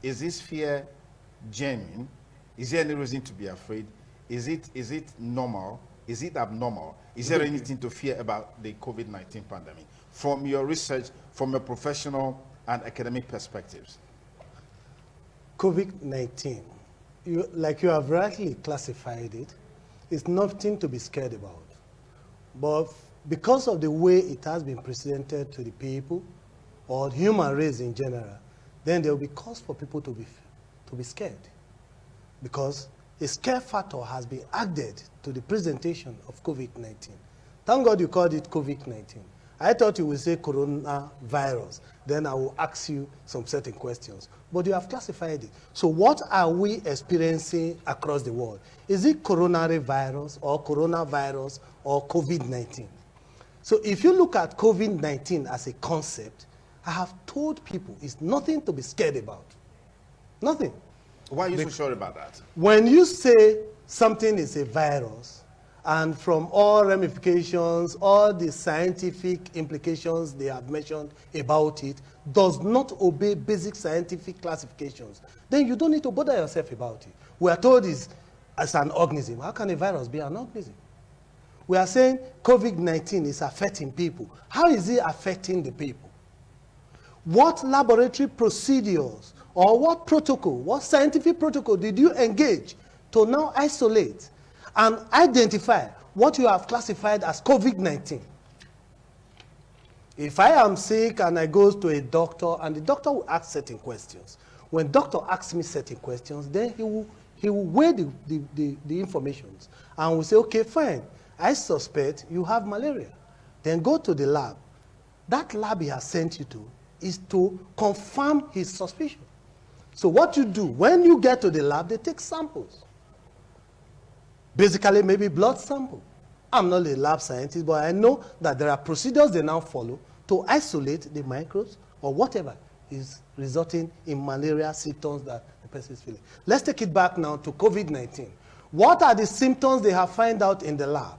is this fear genuine? Is there any reason to be afraid? Is it normal? Is it abnormal? Is there anything to fear about the COVID-19 pandemic? From your research, from your professional and academic perspectives. COVID-19, like you have rightly classified it, is nothing to be scared about. But because of the way it has been presented to the people, or human race in general, then there will be cause for people to be scared. Because a scare factor has been added to the presentation of COVID-19. Thank God you called it COVID-19. I thought you would say coronavirus. Then I will ask you some certain questions. But you have classified it. So what are we experiencing across the world? Is it coronary virus or coronavirus or COVID-19? So if you look at COVID-19 as a concept, I have told people it's nothing to be scared about. Nothing. Why are you so sure about that? When you say something is a virus, and from all ramifications, all the scientific implications they have mentioned about it, does not obey basic scientific classifications, then you don't need to bother yourself about it. We are told it's as an organism. How can a virus be an organism? We are saying COVID-19 is affecting people. How is it affecting the people? What laboratory procedures or what protocol, what scientific protocol did you engage to now isolate and identify what you have classified as COVID-19? If I am sick and I go to a doctor and the doctor will ask certain questions, when doctor asks me certain questions, then he will weigh the information and will say, okay, fine, I suspect you have malaria. Then go to the lab. That lab he has sent you to is to confirm his suspicion. So what you do, when you get to the lab, they take samples. Basically, maybe blood sample. I'm not a lab scientist, but I know that there are procedures they now follow to isolate the microbes or whatever is resulting in malaria symptoms that the person is feeling. Let's take it back now to COVID-19. What are the symptoms they have found out in the lab?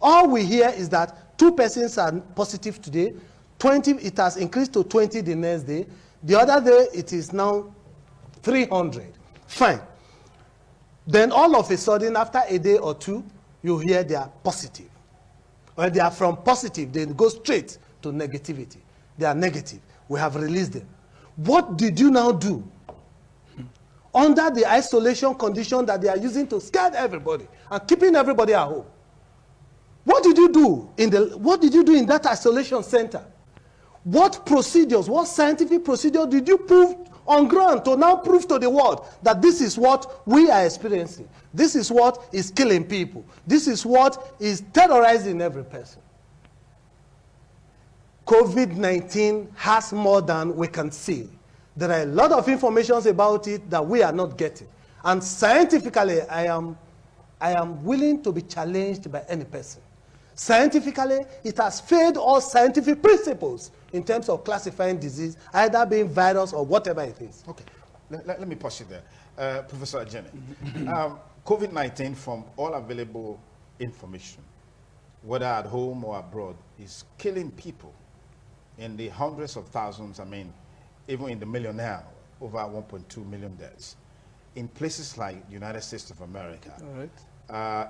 All we hear is that 2 persons are positive today, 20, it has increased to 20 the next day. The other day, it is now 300. Fine. Then all of a sudden, after a day or 2, you hear they are positive. When they are from positive, they go straight to negativity. They are negative. We have released them. What did you now do? Under the isolation condition that they are using to scare everybody and keeping everybody at home. What did you do in that isolation center? What procedures, what scientific procedure did you prove on ground to now prove to the world that this is what we are experiencing? This is what is killing people. This is what is terrorizing every person. COVID-19 has more than we can see. There are a lot of information about it that we are not getting. And scientifically, I am willing to be challenged by any person. Scientifically, it has failed all scientific principles in terms of classifying disease, either being virus or whatever it is. Okay, let me pause you there. Professor Ajene, COVID-19, from all available information, whether at home or abroad, is killing people in the hundreds of thousands, even in the million now, over 1.2 million deaths. In places like the United States of America,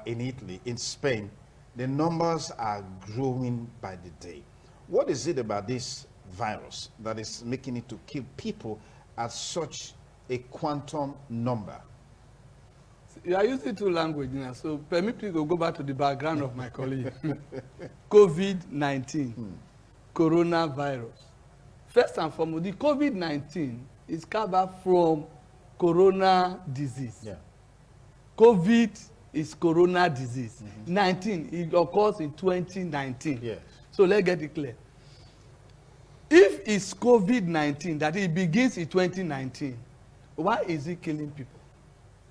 in Italy, in Spain, the numbers are growing by the day. What is it about this virus that is making it to kill people at such a quantum number? You are using 2 languages now, so permit me to go back to the background of my colleague. COVID-19, coronavirus. First and foremost, the COVID-19 is covered from corona disease. Yeah. COVID is corona disease. 19, it occurs in 2019. Yes. So let's get it clear. If it's COVID-19, that it begins in 2019, why is it killing people?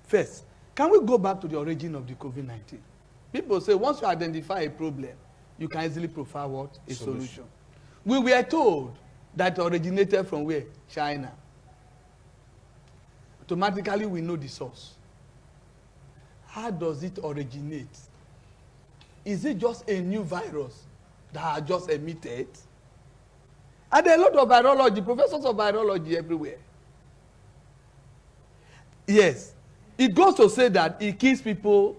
First, can we go back to the origin of the COVID-19? People say once you identify a problem, you can easily provide what? A solution. We were told that it originated from where? China. Automatically, we know the source. How does it originate? Is it just a new virus that has just emitted? And there are a lot of virology, professors of virology everywhere. Yes. It goes to say that it kills people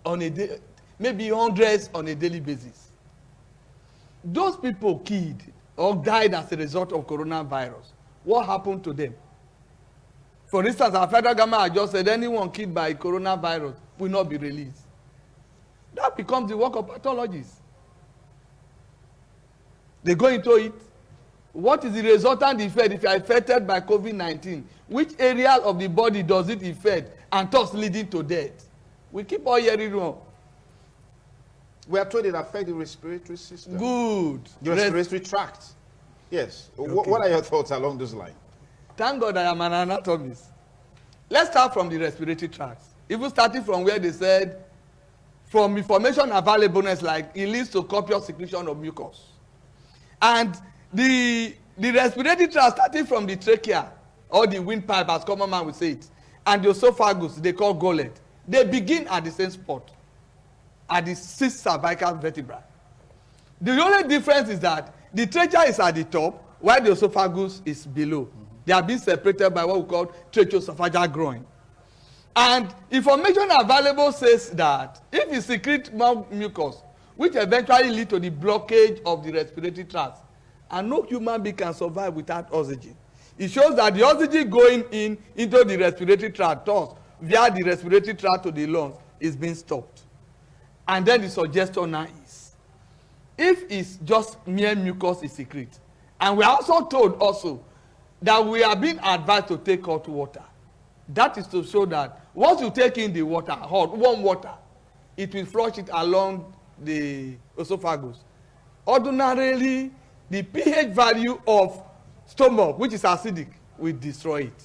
on a day, maybe hundreds on a daily basis. Those people killed or died as a result of coronavirus, what happened to them? For instance, our federal government has just said anyone killed by coronavirus will not be released. That becomes the work of pathologists. They go into it. What is the resultant effect if you are affected by COVID-19? Which area of the body does it affect and thus leading to death? We keep on hearing wrong. We are told it affects the respiratory system. Good. The respiratory tract. Yes. Okay. What are your thoughts along this line? Thank God I am an anatomist. Let's start from the respiratory tract. Even starting from where they said, from information availableness, like it leads to copious secretion of mucus. And the respiratory tract, starting from the trachea, or the windpipe, as common man would say it, and the esophagus, they call gullet, they begin at the same spot, at the 6th cervical vertebra. The only difference is that the trachea is at the top, while the esophagus is below. They are being separated by what we call tracheoesophageal groin. And information available says that if you secrete more mucus, which eventually lead to the blockage of the respiratory tract, and no human being can survive without oxygen. It shows that the oxygen going into the respiratory tract, thus via the respiratory tract to the lungs, is being stopped. And then the suggestion now is, if it's just mere mucus is secrete, and we are also told also that we are being advised to take hot water. That is to show that once you take in the water, hot, warm water, it will flush it along the esophagus. Ordinarily, the pH value of stomach, which is acidic, will destroy it.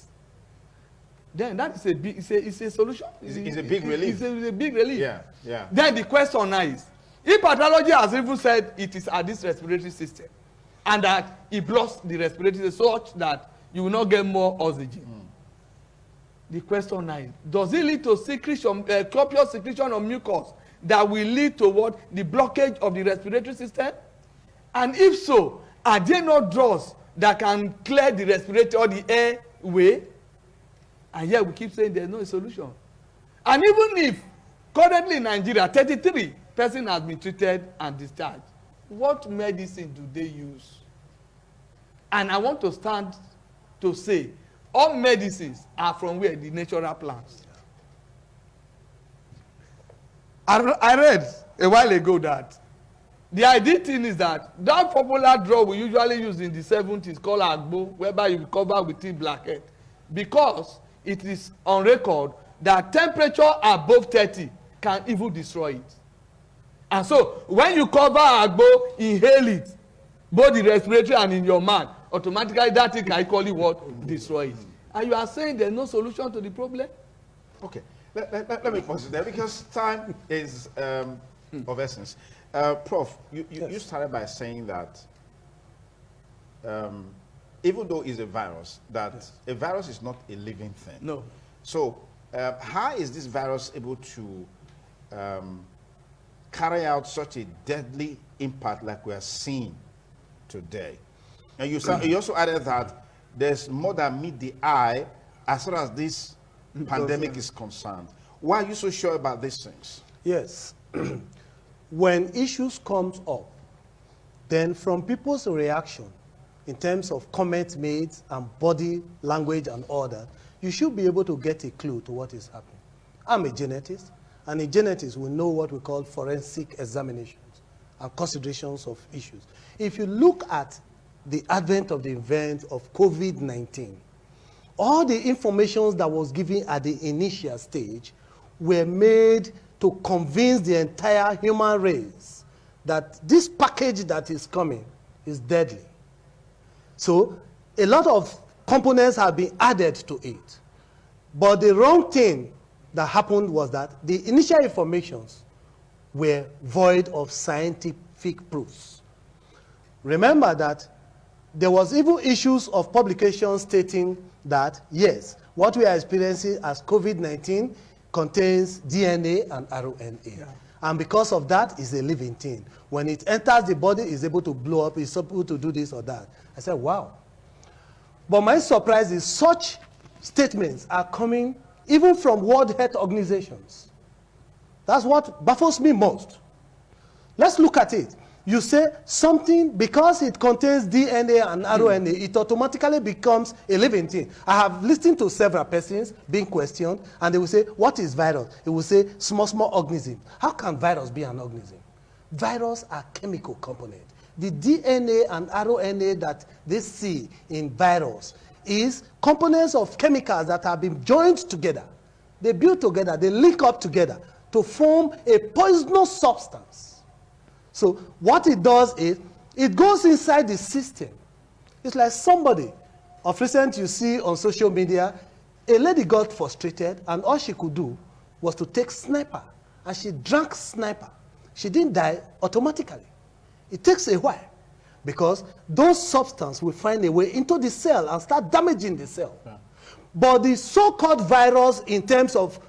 Then that is a big, it's a solution. It's a big relief. It's a big relief. Yeah, yeah. Then the question now is, if pathology has even said it is at this respiratory system, and that it blocks the respiratory system such that you will not get more oxygen. The question now is, does it lead to secretion, copious secretion of mucus that will lead to what? The blockage of the respiratory system? And if so, are there no drugs that can clear the respiratory or the airway? And yet we keep saying there's no solution. And even if currently in Nigeria, 33 persons have been treated and discharged, what medicine do they use? And I want to stand to say, all medicines are from where? The natural plants. I read a while ago that the ideal thing is that popular drug we usually use in the 70s called agbo, whereby you cover with tea blackhead, because it is on record that temperature above 30 can even destroy it. And so when you cover agbo, inhale it, both the respiratory and in your mouth, automatically that thing can equally what? Destroy it. And you are saying there's no solution to the problem? Okay, let me pause it there because time is of essence. Prof, you started by saying that even though it's a virus, that a virus is not a living thing. No. So how is this virus able to carry out such a deadly impact like we are seeing today? And you also added that there's more than meet the eye as far as this pandemic is concerned. Why are you so sure about these things? Yes. When issues comes up, then from people's reaction in terms of comments made and body language and all that, you should be able to get a clue to what is happening. I'm a genetist, and a genetist will know what we call forensic examinations and considerations of issues. If you look at the advent of the event of COVID-19, all the information that was given at the initial stage were made to convince the entire human race that this package that is coming is deadly. So a lot of components have been added to it. But the wrong thing that happened was that the initial informations were void of scientific proofs. Remember that there was even issues of publications stating that, yes, what we are experiencing as COVID-19 contains DNA and RNA. Yeah. And because of that, it's a living thing. When it enters the body, it's able to blow up, it's able to do this or that. I said, wow. But my surprise is such statements are coming even from World Health Organizations. That's what baffles me most. Let's look at it. You say something, because it contains DNA and RNA, it automatically becomes a living thing. I have listened to several persons being questioned, and they will say, what is virus? It will say, small organism. How can virus be an organism? Virus are chemical components. The DNA and RNA that they see in virus is components of chemicals that have been joined together. They build together, they link up together to form a poisonous substance. So what it does is, it goes inside the system. It's like somebody, of recent you see on social media, a lady got frustrated and all she could do was to take sniper, and she drank sniper. She didn't die automatically. It takes a while because those substances will find a way into the cell and start damaging the cell. Yeah. But the so-called virus in terms of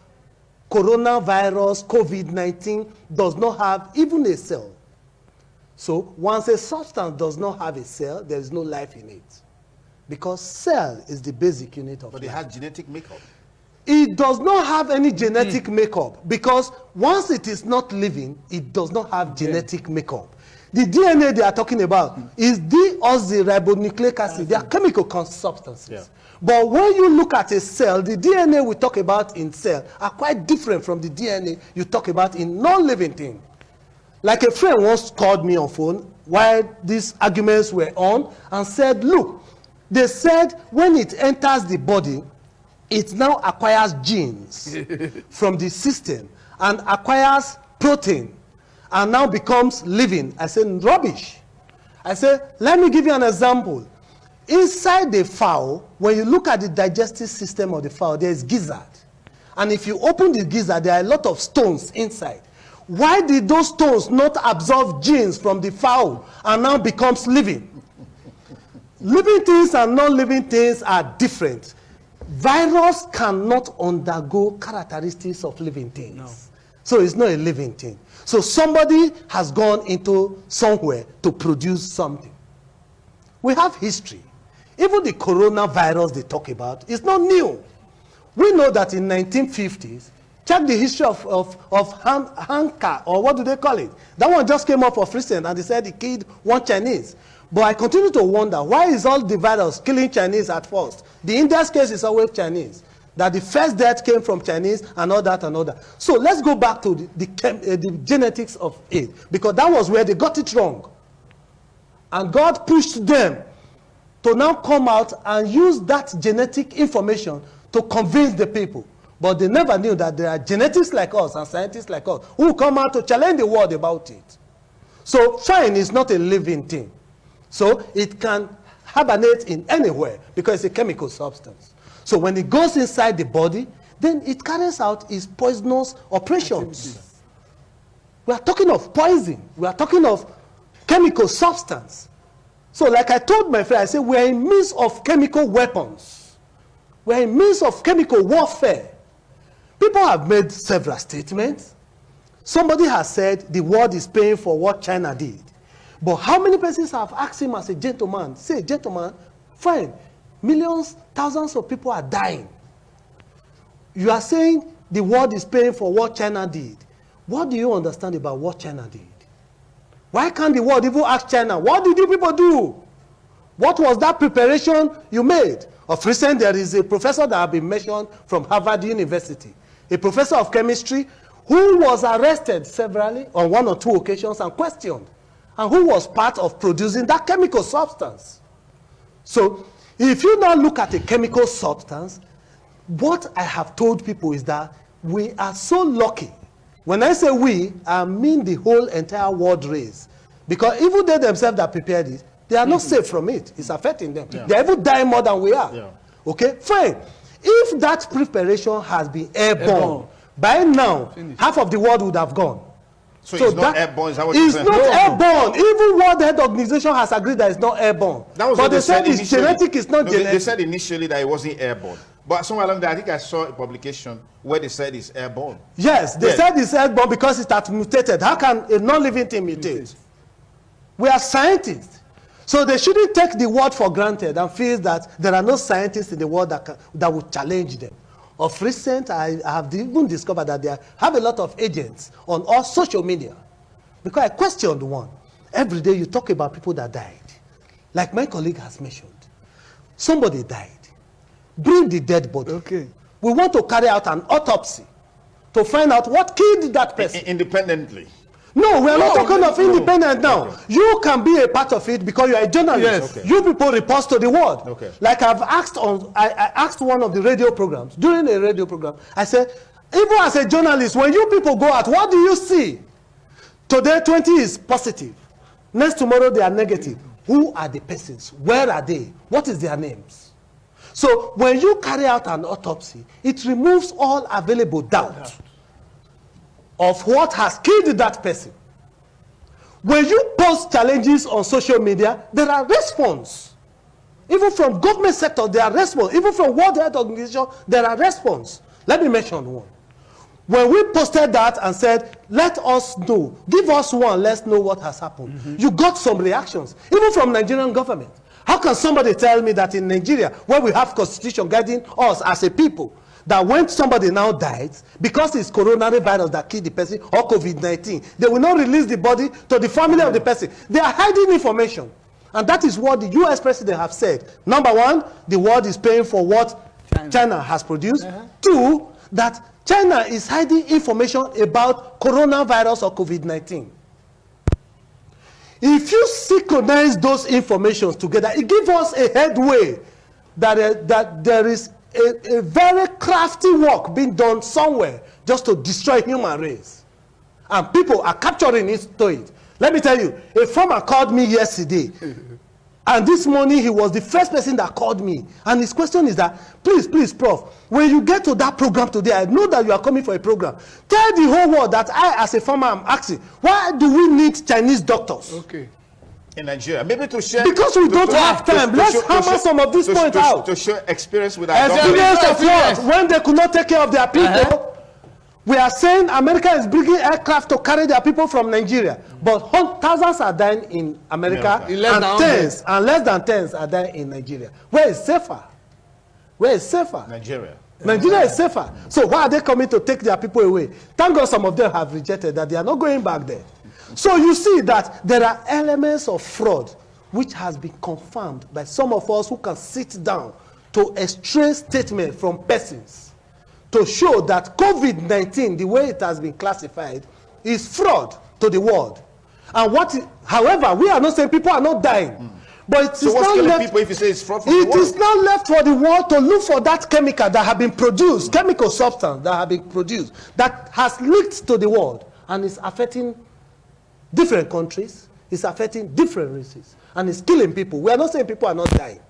coronavirus, COVID-19, does not have even a cell. So once a substance does not have a cell, there is no life in it. Because cell is the basic unit of life. But it has genetic makeup. It does not have any genetic makeup, because once it is not living, it does not have genetic makeup. The DNA they are talking about is deoxyribonucleic acid. They are chemical substances. Yeah. But when you look at a cell, the DNA we talk about in cell are quite different from the DNA you talk about in non-living thing. Like a friend once called me on phone while these arguments were on and said, look, they said when it enters the body, it now acquires genes from the system and acquires protein and now becomes living. I said, rubbish. I said, let me give you an example. Inside the fowl, when you look at the digestive system of the fowl, there is gizzard. And if you open the gizzard, there are a lot of stones inside. Why did those stones not absorb genes from the fowl and now becomes living? Living things and non-living things are different. Virus cannot undergo characteristics of living things. No. So it's not a living thing. So somebody has gone into somewhere to produce something. We have history. Even the coronavirus they talk about is not new. We know that in 1950s, check the history of Hanka, or what do they call it? That one just came up of recent, and they said it killed one Chinese. But I continue to wonder, why is all the virus killing Chinese at first? The India's case is always Chinese. That the first death came from Chinese and all that and all that. So let's go back to the genetics of it, because that was where they got it wrong. And God pushed them to now come out and use that genetic information to convince the people. But they never knew that there are genetics like us and scientists like us who come out to challenge the world about it. So fine is not a living thing. So it can hibernate in anywhere because it's a chemical substance. So when it goes inside the body, then it carries out its poisonous operations. We are talking of poison. We are talking of chemical substance. So like I told my friend, I said, we are in midst of chemical weapons. We are in midst of chemical warfare. People have made several statements. Somebody has said the world is paying for what China did. But how many persons have asked him as a gentleman, say, gentleman, fine, millions, thousands of people are dying. You are saying the world is paying for what China did. What do you understand about what China did? Why can't the world even ask China, what did you people do? What was that preparation you made? Of recent, there is a professor that has been mentioned from Harvard University, a professor of chemistry who was arrested severally on one or two occasions and questioned, and who was part of producing that chemical substance. So if you now look at a chemical substance, what I have told people is that we are so lucky. When I say we, I mean the whole entire world race. Because even they themselves that prepared it, they are not safe from it. It's affecting them. Yeah. They even die more than we are. Yeah. Okay, fine. If that preparation has been airborne, by now, half of the world would have gone. So it's not airborne, is that what you're saying? It's not airborne. Even World Health Organization has agreed that it's not airborne. That was but they said it's genetic, it's not genetic. They said initially that it wasn't airborne. But somewhere along there, I think I saw a publication where they said it's airborne. Yes, they said it's airborne because it has mutated. How can a non-living thing mutate? We are scientists. So they shouldn't take the word for granted and feel that there are no scientists in the world that will challenge them. Of recent, I have even discovered that they have a lot of agents on all social media. Because I questioned one. Every day you talk about people that died. Like my colleague has mentioned. Somebody died. Bring the dead body. Okay. We want to carry out an autopsy to find out what killed that person. Independently. No, we are not talking of independent now. Okay. You can be a part of it because you are a journalist. Yes. Okay. You people report to the world. Okay. Like I asked one of the radio programs, during a radio program, I said, even as a journalist, when you people go out, what do you see? Today, 20 is positive. Next tomorrow, they are negative. Who are the persons? Where are they? What is their names? So when you carry out an autopsy, it removes all available doubt of what has killed that person. When you post challenges on social media, there are response. Even from government sector, there are response. Even from World Health Organization, there are response. Let me mention one. When we posted that and said, let us know, give us one, let's know what has happened. You got some reactions, even from Nigerian government. How can somebody tell me that in Nigeria, where we have constitution guiding us as a people, that when somebody now dies, because it's coronary virus that killed the person or COVID-19, they will not release the body to the family of the person. They are hiding information. And that is what the US president have said. Number one, the world is paying for what China has produced. Two, that China is hiding information about coronavirus or COVID-19. If you synchronize those informations together, it gives us a headway that there is a very crafty work being done somewhere just to destroy human race. And people are capturing it to it. Let me tell you, a farmer called me yesterday. And this morning, he was the first person that called me. And his question is that, please, Prof, when you get to that program today, I know that you are coming for a program. Tell the whole world that I, as a farmer, am asking, why do we need Chinese doctors? Okay. In Nigeria, maybe to share. Because we don't have time. Let's hammer some of these points out. To share experience with our Experience government. of what? When they could not take care of their people. We are saying America is bringing aircraft to carry their people from Nigeria. But thousands are dying in America. And less than tens are dying in Nigeria. Where is safer? Where is safer? Nigeria. Nigeria is safer. So why are they coming to take their people away? Thank God some of them have rejected that. They are not going back there. So you see that there are elements of fraud which has been confirmed by some of us who can sit down to extract statement from persons to show that COVID-19, the way it has been classified, is fraud to the world. And however, we are not saying people are not dying. But So what's killing people if you say it's fraud for the world? It is now left for the world to look for that chemical that have been produced, chemical substance that have been produced, that has leaked to the world and is affecting different countries, it's affecting different races, and it's killing people. We are not saying people are not dying.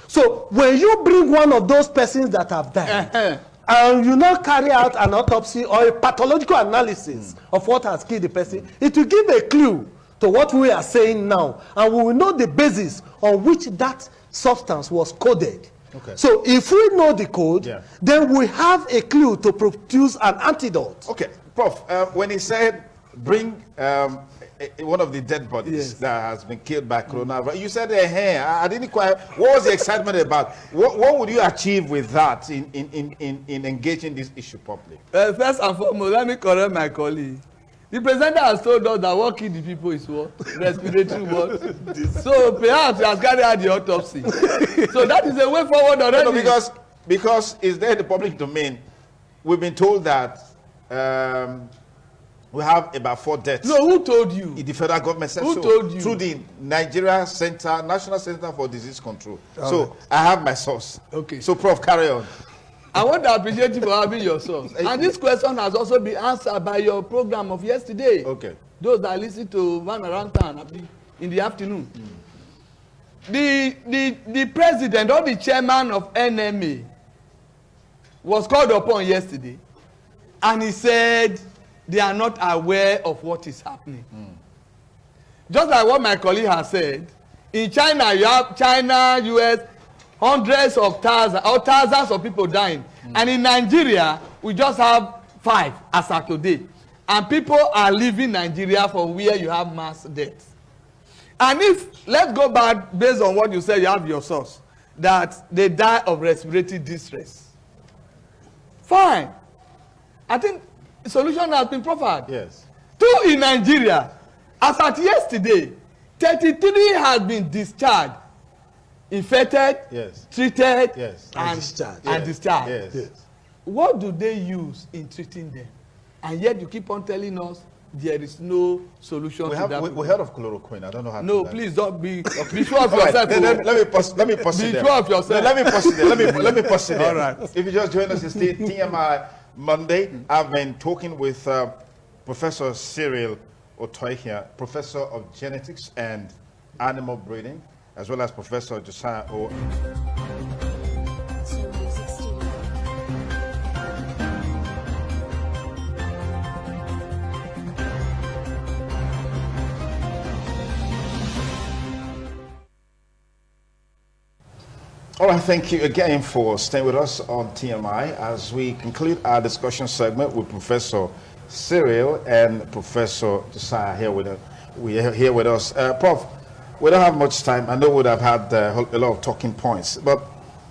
So when you bring one of those persons that have died, and you now carry out an autopsy or a pathological analysis of what has killed the person, it will give a clue to what we are saying now, and we will know the basis on which that substance was coded. Okay. So if we know the code, then we have a clue to produce an antidote. Okay, Prof, when he said bring one of the dead bodies that has been killed by coronavirus, you said, hey, I didn't quite, what was the excitement about? What would you achieve with that in engaging this issue properly? First and foremost, let me correct my colleague. The presenter has told us that what killed the people is what? Respiratory what? So perhaps he has carried out the autopsy. So that is a way forward already. No, because it's there in the public domain. We've been told that we have about 4 deaths. No, who told you? The federal government said so. Who told you? Through the Nigeria Center, National Center for Disease Control. So I have my source. Okay. So Prof, carry on. I want to appreciate you for having your source. And this question has also been answered by your program of yesterday. Okay. Those that listen to Van Around Town in the afternoon. The president or the chairman of NMA was called upon yesterday, and he said they are not aware of what is happening. Just like what my colleague has said, in China, you have China, US, hundreds of thousands or thousands of people dying. And in Nigeria, we just have 5 as of today. And people are leaving Nigeria from where you have mass deaths. And if, let's go back based on what you said, you have your source, that they die of respiratory distress. Fine. I think the solution has been proffered. Yes. 2 in Nigeria. As at yesterday, 33 has been discharged, infected, Yes. treated, Yes. and discharged. and discharged. Yes. Yes. What do they use in treating them? And yet you keep on telling us there is no solution We to have that. we heard of chloroquine. I don't know how. No, to please don't be sure of All right, yourself. let me pause. Let me pause Be it there. sure of yourself. No, let me pause it there. Let me pause it there. All right. If you just join us, it's the TMI Monday. I've been talking with Professor Cyril Otoihia, Professor of Genetics and Animal Breeding, as well as Professor Josiah O. All right, thank you again for staying with us on TMI as we conclude our discussion segment with Professor Cyril and Professor Josiah here with us. We are here with us. Prof, we don't have much time. I know we would have had a lot of talking points, but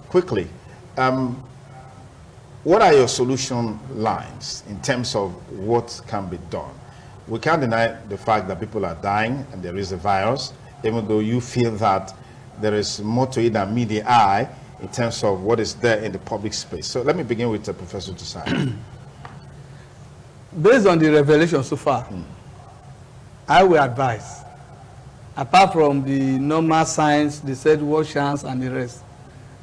quickly, what are your solution lines in terms of what can be done? We can't deny the fact that people are dying and there is a virus, even though you feel that there is more to it than meet the eye in terms of what is there in the public space. So let me begin with Professor Josiah. Based on the revelation so far, I will advise, apart from the normal signs, they said wash hands and the rest,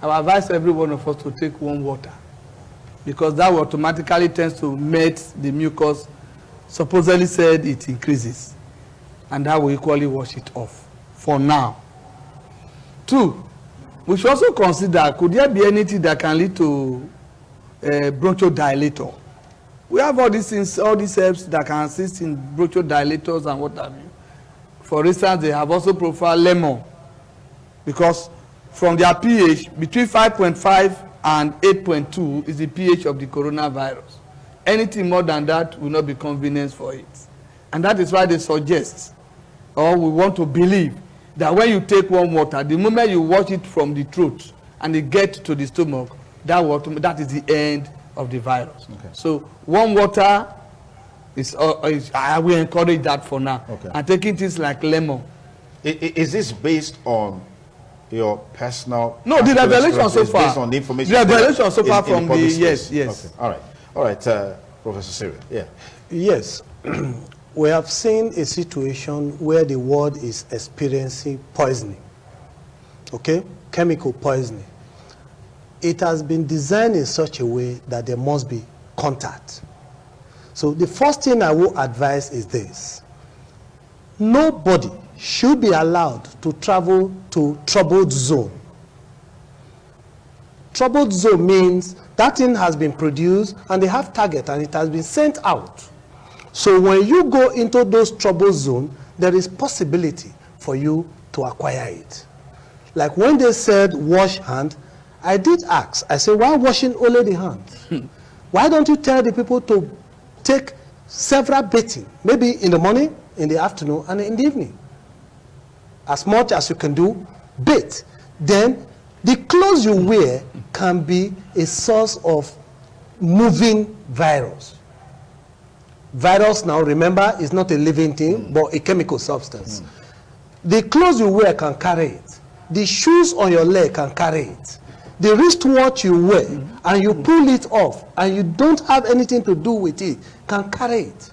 I will advise every one of us to take warm water, because that will automatically tends to melt the mucus, supposedly said it increases, and that will equally wash it off for now. 2, we should also consider, could there be anything that can lead to bronchodilator? We have all these things, all these herbs that can assist in bronchodilators and what have you. For instance, they have also profiled lemon, because from their pH, between 5.5 and 8.2 is the pH of the coronavirus. Anything more than that will not be convenient for it. And that is why they suggest, or we want to believe, that when you take warm water, the moment you wash it from the throat and it gets to the stomach, that is the end of the virus. Okay. So warm water is I will encourage that for now. Okay. And taking things like lemon. Is this based on your personal? No, the revelation so It's far. based on the information. The revelation so far in from public the space? yes. Okay. All right, Professor Cyril. Yeah. Yes, we have seen a situation where the world is experiencing poisoning, okay, chemical poisoning. It has been designed in such a way that there must be contact. So the first thing I will advise is this: nobody should be allowed to travel to troubled zone. Troubled zone means that thing has been produced and they have target and it has been sent out. So when you go into those troubled zones, there is possibility for you to acquire it. Like when they said wash hand, I did ask, I said, why washing only the hand? Why don't you tell the people to take several bathing, maybe in the morning, in the afternoon, and in the evening? As much as you can do, bathe. Then the clothes you wear can be a source of moving virus. Virus, now remember, is not a living thing, but a chemical substance. The clothes you wear can carry it. The shoes on your leg can carry it. The wristwatch you wear and you pull it off and you don't have anything to do with it can carry it.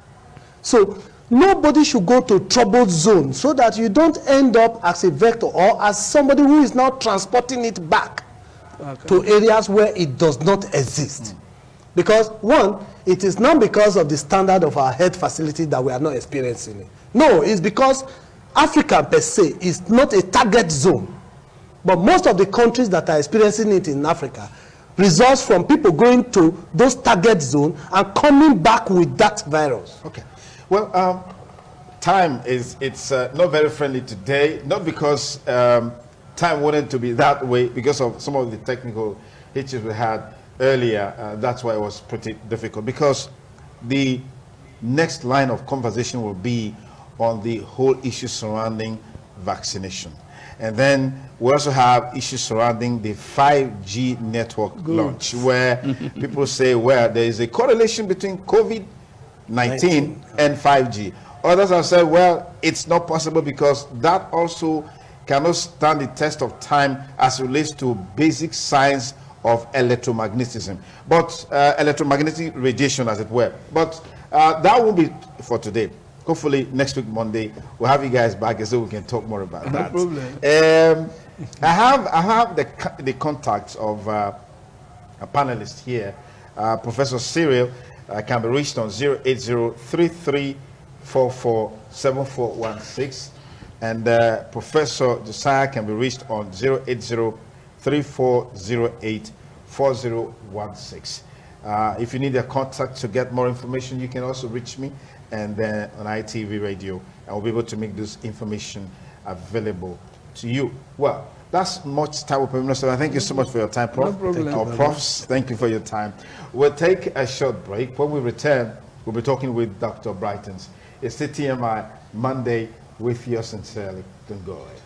So nobody should go to troubled zone so that you don't end up as a vector or as somebody who is now transporting it back to areas where it does not exist. Because one, it is not because of the standard of our health facility that we are not experiencing it. No, it's because Africa per se is not a target zone. But most of the countries that are experiencing it in Africa results from people going to those target zones and coming back with that virus. Okay. Well, time it's not very friendly today, not because time wanted to be that way, because of some of the technical hitches we had earlier. That's why it was pretty difficult, because the next line of conversation will be on the whole issue surrounding vaccination. And then we also have issues surrounding the 5G network launch, where people say, well, there is a correlation between COVID-19 and 5G. Others have said, well, it's not possible because that also cannot stand the test of time as it relates to basic science of electromagnetism, but electromagnetic radiation, as it were. But that won't be for today. Hopefully next week Monday we'll have you guys back so we can talk more about that. No problem. I have the contacts of a panelist here. Professor Cyril can be reached on 080-3344-7416, and Professor Josiah can be reached on 080-3408-4016. If you need a contact to get more information, you can also reach me and then on ITV Radio, and we'll be able to make this information available to you. Well, that's much time with me, so thank you so much for your time, Prof. No problem. Our profs, thank you for your time. We'll take a short break. When we return, we'll be talking with Dr. Brightons. It's the TMI Monday with yours sincerely. Don't go away.